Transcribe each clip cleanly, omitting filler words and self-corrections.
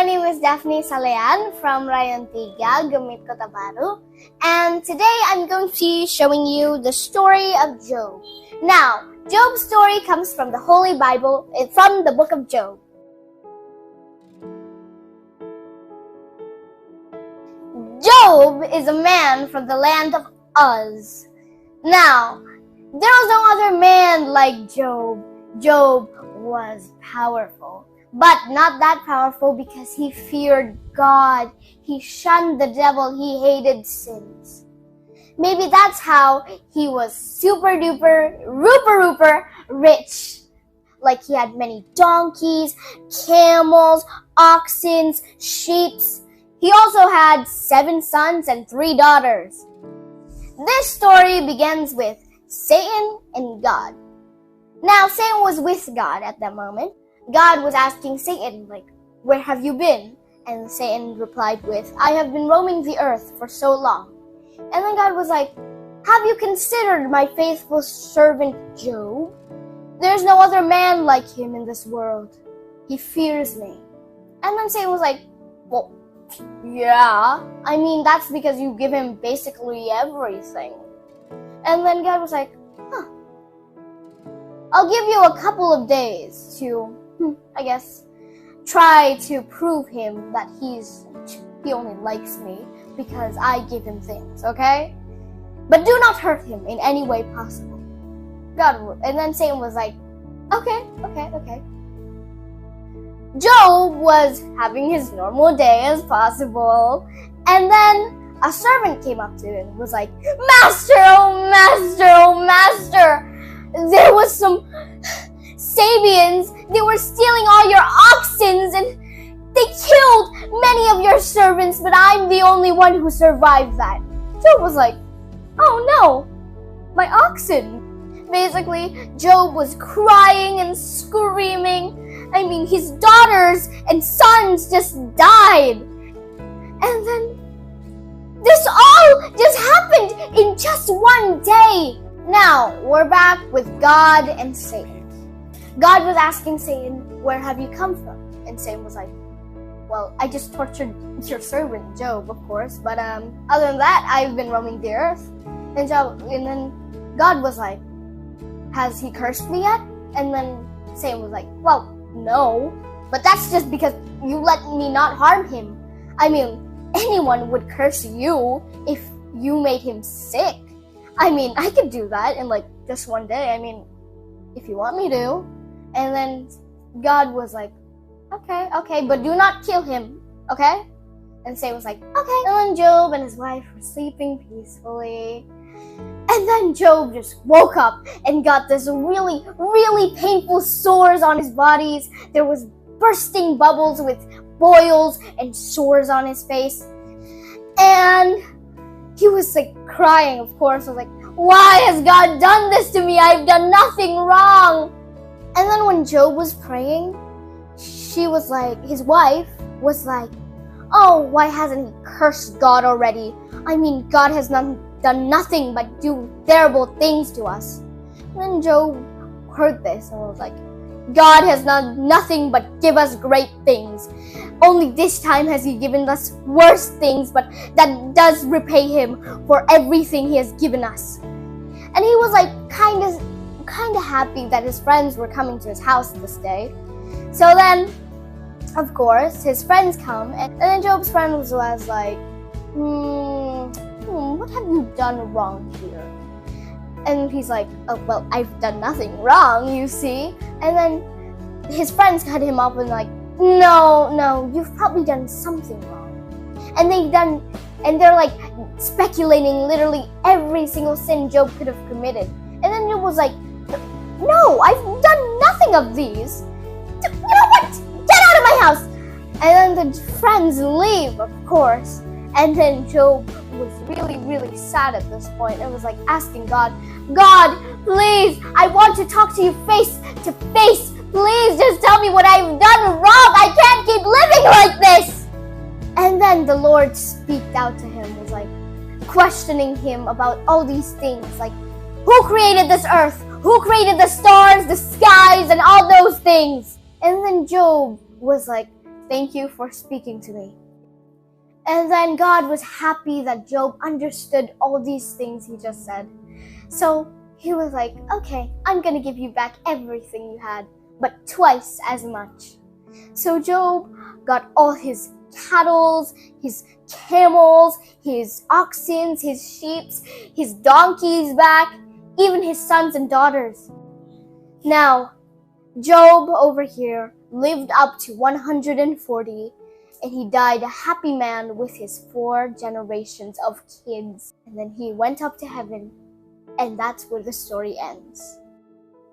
name is Daveney Salean from Rayon 3, GMIT Kota Baru, and today I'm going to be showing you the story of Job. Now, Job's story comes from the Holy Bible, from the book of Job. Job is a man from the land of Uz. Now, there was no other man like Job. Job was powerful, but not that powerful because he feared God. He shunned the devil. He hated sins. Maybe that's how he was super duper, rooper rich. Like he had many donkeys, camels, oxen, sheep. He also had 7 sons and 3 daughters. This story begins with Satan and God. Now, Satan was with God at that moment. God was asking Satan, where have you been? And Satan replied with, I have been roaming the earth for so long. And then God was like, have you considered my faithful servant Job? There's no other man like him in this world. He fears me. And then Satan was like, well, yeah, I mean, that's because you give him basically everything. And then God was like, I'll give you a couple of days to, try to prove him that he only likes me because I give him things, okay? But do not hurt him in any way possible. And then Satan was like, okay. Job was having his normal day as possible, and then a servant came up to him and was like, Master, oh master, there was some Sabians, they were stealing all your oxen and they killed many of your servants, but I'm the only one who survived that. Job was like, oh no, my oxen. Basically, Job was crying and screaming. I mean, his daughters and sons just died. And then this all just happened in just one day. Now, we're back with God and Satan. God was asking Satan, where have you come from? And Satan was like, well, I just tortured your servant Job, of course. But other than that, I've been roaming the earth. And then God was like, has he cursed me yet? And then Satan was like, well, no. But that's just because you let me not harm him. I mean, anyone would curse you if you made him sick. I mean, I could do that in just one day. I mean, if you want me to. And then God was like, okay, but do not kill him, okay? And Satan was like, okay. And then Job and his wife were sleeping peacefully. And then Job just woke up and got this really painful sores on his bodies. There was bursting bubbles with boils and sores on his face. And he was crying, of course. I was like, why has God done this to me? I've done nothing wrong. And then when Job was praying, his wife was like, oh, why hasn't he cursed God already? I mean, God has done nothing but do terrible things to us. And then Job heard this and was like, God has done nothing but give us great things. Only this time has he given us worse things, but that does repay him for everything he has given us. And he was kind of happy that his friends were coming to his house this day. So then, of course, his friends come, and then Job's friend was like, what have you done wrong here? And he's like, oh, well, I've done nothing wrong, you see. And then his friends cut him up and no, you've probably done something wrong. And they're speculating literally every single sin Job could have committed. And then Job was like, no, I've done nothing of these. You know what? Get out of my house! And then the friends leave, of course. And then Job was really sad at this point and was asking God, please, I want to talk to you face to face. Please just tell me what I've done wrong. I can't keep living like this. And then the Lord speaked out to him, was questioning him about all these things, who created this earth? Who created the stars, the skies, and all those things? And then Job was Thank you for speaking to me. And then God was happy that Job understood all these things he just said. So he was like, okay, I'm going to give you back everything you had, but twice as much. So Job got all his cattle, his camels, his oxen, his sheep, his donkeys back, even his sons and daughters. Now, Job over here lived up to 140, and he died a happy man with his 4 generations of kids. And then he went up to heaven, and that's where the story ends.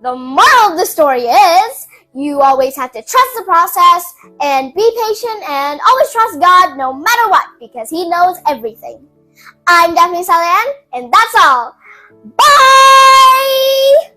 The moral of the story is, you always have to trust the process and be patient and always trust God no matter what, because He knows everything. I'm Daveney, Salean, and that's all. Bye!